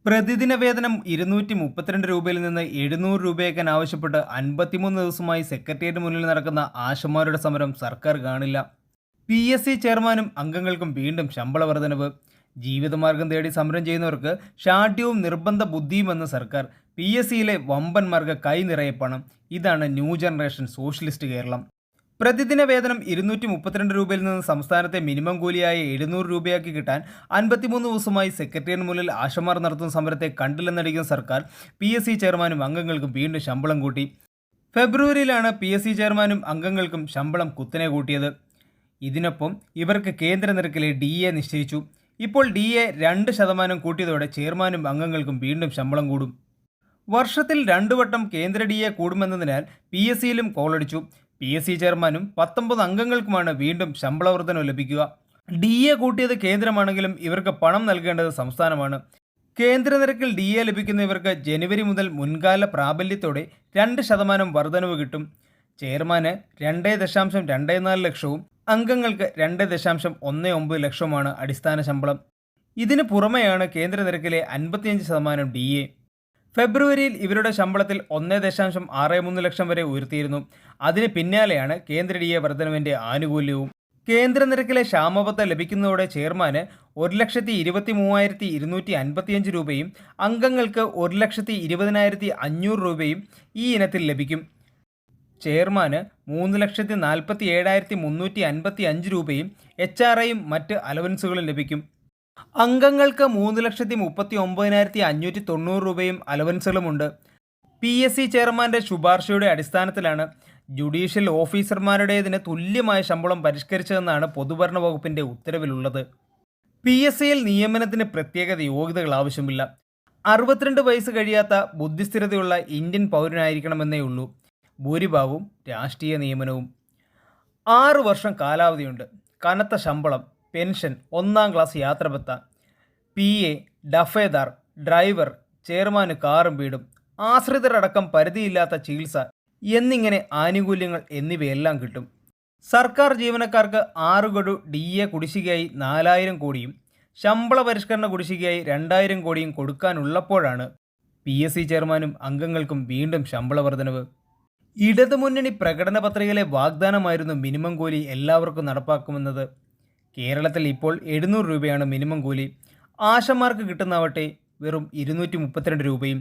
പ്രതിദിന വേതനം 232 രൂപയിൽ നിന്ന് 700 രൂപയാക്കാൻ ആവശ്യപ്പെട്ട് 53 ദിവസമായി സെക്രട്ടേറിയറ്റ് മുന്നിൽ നടക്കുന്ന ആശമാരുടെ സമരം സർക്കാർ കാണില്ല. PSC ചെയർമാനും അംഗങ്ങൾക്കും വീണ്ടും ശമ്പള വർധനവ്. ജീവിതമാർഗം തേടി സമരം ചെയ്യുന്നവർക്ക് ഷാഠ്യവും നിർബന്ധ ബുദ്ധിയുമെന്ന് സർക്കാർ. PSCയിലെ വമ്പന്മാർക്ക് കൈ നിറയെ പണം. ഇതാണ് ന്യൂ ജനറേഷൻ സോഷ്യലിസ്റ്റ് കേരളം. പ്രതിദിന വേതനം 232 രൂപയിൽ നിന്ന് സംസ്ഥാനത്തെ മിനിമം കൂലിയായ 700 രൂപയാക്കി കിട്ടാൻ 53 ദിവസമായി സെക്രട്ടേറിയറ്റിന് മുന്നിൽ ആശമാർ നടത്തുന്ന സമരത്തെ കണ്ടില്ലെന്നടിക്കുന്ന സർക്കാർ PSC ചെയർമാനും അംഗങ്ങൾക്കും വീണ്ടും ശമ്പളം കൂട്ടി. ഫെബ്രുവരിയിലാണ് PSC ചെയർമാനും അംഗങ്ങൾക്കും ശമ്പളം കുത്തനെ കൂട്ടിയത്. ഇതിനൊപ്പം ഇവർക്ക് കേന്ദ്ര നിരക്കിലെ DA നിശ്ചയിച്ചു. ഇപ്പോൾ DA 2% കൂട്ടിയതോടെ ചെയർമാനും അംഗങ്ങൾക്കും വീണ്ടും ശമ്പളം കൂടും. വർഷത്തിൽ 2 വട്ടം കേന്ദ്ര DA കൂടുമെന്നതിനാൽ PSCയിലും കോളടിച്ചു. PSC ചെയർമാനും 19 അംഗങ്ങൾക്കുമാണ് വീണ്ടും ശമ്പള വർധനവ് ലഭിക്കുക. DA കൂട്ടിയത് കേന്ദ്രമാണെങ്കിലും ഇവർക്ക് പണം നൽകേണ്ടത് സംസ്ഥാനമാണ്. കേന്ദ്ര നിരക്കിൽ DA ലഭിക്കുന്ന ഇവർക്ക് ജനുവരി മുതൽ മുൻകാല പ്രാബല്യത്തോടെ 2% വർധനവ് കിട്ടും. ചെയർമാന് 2.24 ലക്ഷവും അംഗങ്ങൾക്ക് 2.19 ലക്ഷവുമാണ് അടിസ്ഥാന ശമ്പളം. ഇതിന് പുറമെയാണ് കേന്ദ്ര നിരക്കിലെ 55% DA. ഫെബ്രുവരിയിൽ ഇവരുടെ ശമ്പളത്തിൽ 1.63 ലക്ഷം വരെ ഉയർത്തിയിരുന്നു. അതിന് പിന്നാലെയാണ് കേന്ദ്ര DA വർധനവിൻ്റെ ആനുകൂല്യവും. കേന്ദ്ര നിരക്കിലെ ക്ഷാമബത്ത ലഭിക്കുന്നതോടെ ചെയർമാന് 1,23,255 രൂപയും അംഗങ്ങൾക്ക് 1,20,500 രൂപയും ഈ ഇനത്തിൽ ലഭിക്കും. ചെയർമാന് 3,47,355 രൂപയും HRIയും മറ്റ് അലവൻസുകളും ലഭിക്കും. അംഗങ്ങൾക്ക് 3,39,590 രൂപയും അലവൻസുകളുമുണ്ട്. PSC ചെയർമാൻ്റെ ശുപാർശയുടെ അടിസ്ഥാനത്തിലാണ് ജുഡീഷ്യൽ ഓഫീസർമാരുടേതിന് തുല്യമായ ശമ്പളം പരിഷ്കരിച്ചതെന്നാണ് പൊതുഭരണ വകുപ്പിൻ്റെ ഉത്തരവിലുള്ളത്. PSCയിൽ നിയമനത്തിന് പ്രത്യേക യോഗ്യതകൾ ആവശ്യമില്ല. 62 വയസ്സ് കഴിയാത്ത ബുദ്ധിസ്ഥിരതയുള്ള ഇന്ത്യൻ പൗരനായിരിക്കണമെന്നേ ഉള്ളൂ. ഭൂരിഭാഗവും രാഷ്ട്രീയ നിയമനവും. 6 വർഷം കാലാവധിയുണ്ട്. കനത്ത ശമ്പളം, പെൻഷൻ, 1-ാം ക്ലാസ് യാത്രഭത്ത, PA, ഡഫേദാർ, ഡ്രൈവർ, ചെയർമാന് കാറും വീടും, ആശ്രിതരടക്കം പരിധിയില്ലാത്ത ചികിത്സ എന്നിങ്ങനെ ആനുകൂല്യങ്ങൾ എന്നിവയെല്ലാം കിട്ടും. സർക്കാർ ജീവനക്കാർക്ക് 6 ഗഡു DA കുടിശ്ശികയായി 4,000 കോടിയും ശമ്പള പരിഷ്കരണ കുടിശ്ശികയായി 2,000 കോടിയും കൊടുക്കാനുള്ളപ്പോഴാണ് PSC ചെയർമാനും അംഗങ്ങൾക്കും വീണ്ടും ശമ്പള വർധനവ്. ഇടതുമുന്നണി പ്രകടന പത്രികയിലെ വാഗ്ദാനമായിരുന്നു മിനിമം കൂലി എല്ലാവർക്കും നടപ്പാക്കുമെന്നത്. കേരളത്തിൽ ഇപ്പോൾ 700 രൂപയാണ് മിനിമം കൂലി. ആശമാർക്ക് കിട്ടുന്നവട്ടെ വെറും 232 രൂപയും.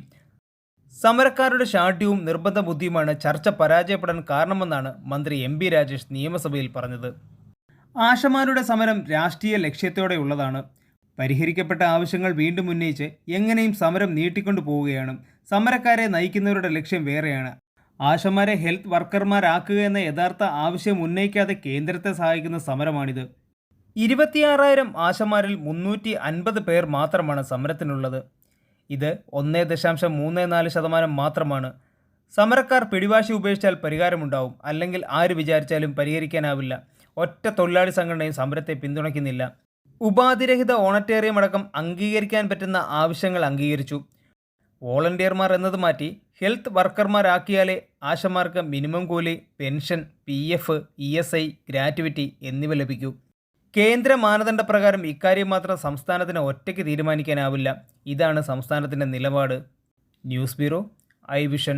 സമരക്കാരുടെ ഷാഠ്യവും നിർബന്ധ ബുദ്ധിയുമാണ് ചർച്ച പരാജയപ്പെടാൻ കാരണമെന്നാണ് മന്ത്രി MB രാജേഷ് നിയമസഭയിൽ പറഞ്ഞത്. ആശമാരുടെ സമരം രാഷ്ട്രീയ ലക്ഷ്യത്തോടെയുള്ളതാണ്. പരിഹരിക്കപ്പെട്ട ആവശ്യങ്ങൾ വീണ്ടും ഉന്നയിച്ച് എങ്ങനെയും സമരം നീട്ടിക്കൊണ്ടു പോവുകയാണ്. സമരക്കാരെ നയിക്കുന്നവരുടെ ലക്ഷ്യം വേറെയാണ്. ആശമാരെ ഹെൽത്ത് വർക്കർമാരാക്കുക എന്ന യഥാർത്ഥ ആവശ്യം ഉന്നയിക്കാതെ കേന്ദ്രത്തെ സഹായിക്കുന്ന സമരമാണിത്. 26,000 ആശമാരിൽ 350 പേർ മാത്രമാണ് സമരത്തിനുള്ളത്. ഇത് 1.34% മാത്രമാണ്. സമരക്കാർ പിടിവാശി ഉപേക്ഷിച്ചാൽ പരിഹാരമുണ്ടാവും. അല്ലെങ്കിൽ ആര് വിചാരിച്ചാലും പരിഹരിക്കാനാവില്ല. ഒറ്റ തൊഴിലാളി സംഘടനയും സമരത്തെ പിന്തുണയ്ക്കുന്നില്ല. ഉപാധിരഹിത ഓണറ്റേറിയം അടക്കം അംഗീകരിക്കാൻ പറ്റുന്ന ആവശ്യങ്ങൾ അംഗീകരിച്ചു. വോളണ്ടിയർമാർ എന്നത് മാറ്റി ഹെൽത്ത് വർക്കർമാരാക്കിയാലേ ആശമാർക്ക് മിനിമം കൂലി, പെൻഷൻ, PF, ESI, ഗ്രാറ്റുവിറ്റി എന്നിവ ലഭിക്കൂ. കേന്ദ്ര മാനദണ്ഡപ്രകാരം ഇക്കാര്യം മാത്രം സംസ്ഥാനത്തിന് ഒറ്റയ്ക്ക് തീരുമാനിക്കാനാവില്ല. ഇതാണ് സംസ്ഥാനത്തിൻ്റെ നിലപാട്. News bureau, I vision.